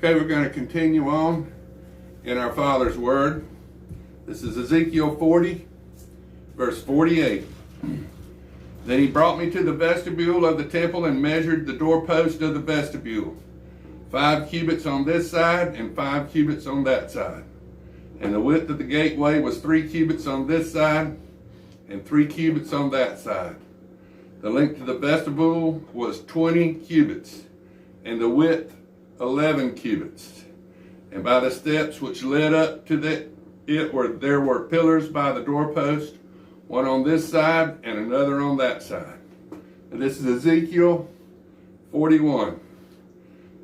Okay, we're going to continue on in our Father's Word. This is Ezekiel 40, verse 48. Then he brought me to the vestibule of the temple and measured the doorpost of the vestibule, 5 cubits on this side and 5 cubits on that side. And the width of the gateway was 3 cubits on this side and 3 cubits on that side. The length of the vestibule was 20 cubits, and the width 11 cubits. And by the steps which led up to there were pillars by the doorpost, one on this side and another on that side. And this is Ezekiel 41.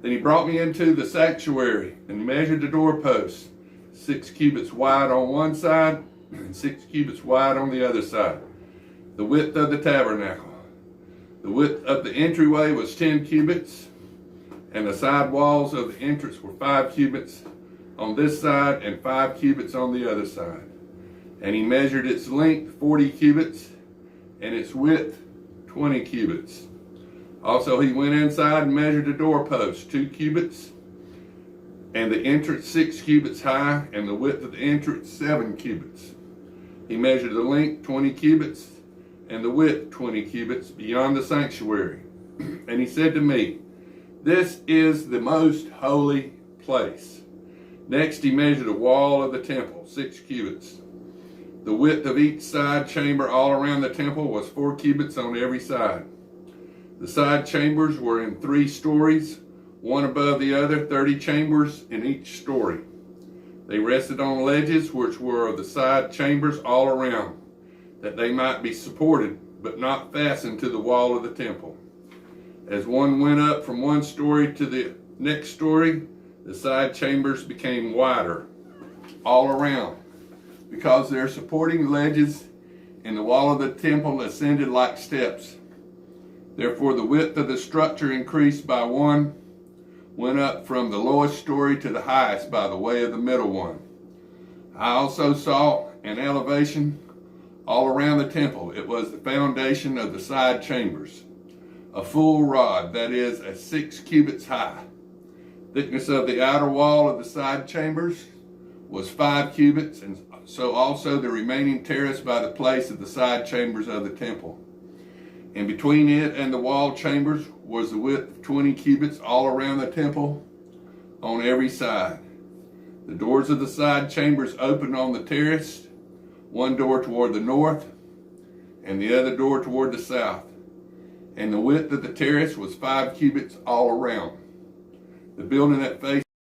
Then he brought me into the sanctuary and measured the doorposts, 6 cubits wide on one side and 6 cubits wide on the other side. The width of the tabernacle. The width of the entryway was 10 cubits, and the side walls of the entrance were 5 cubits on this side and 5 cubits on the other side. And he measured its length 40 cubits and its width 20 cubits. Also he went inside and measured the doorpost 2 cubits, and the entrance 6 cubits high, and the width of the entrance 7 cubits. He measured the length 20 cubits and the width 20 cubits beyond the sanctuary. And he said to me, "This is the most holy place." Next he measured the wall of the temple, 6 cubits. The width of each side chamber all around the temple was 4 cubits on every side. The side chambers were in 3 stories, one above the other, 30 chambers in each story. They rested on ledges which were of the side chambers all around, that they might be supported but not fastened to the wall of the temple. As one went up from one story to the next story, the side chambers became wider all around, because their supporting ledges in the wall of the temple ascended like steps. Therefore the width of the structure increased by 1, went up from the lowest story to the highest by the way of the middle one. I also saw an elevation all around the temple. It was the foundation of the side chambers, a full rod, that is, 6 cubits high. Thickness of the outer wall of the side chambers was 5 cubits, and so also the remaining terrace by the place of the side chambers of the temple. And between it and the wall chambers was the width of 20 cubits all around the temple on every side. The doors of the side chambers opened on the terrace, one door toward the north and the other door toward the south. And the width of the terrace was 5 cubits all around. The building that faced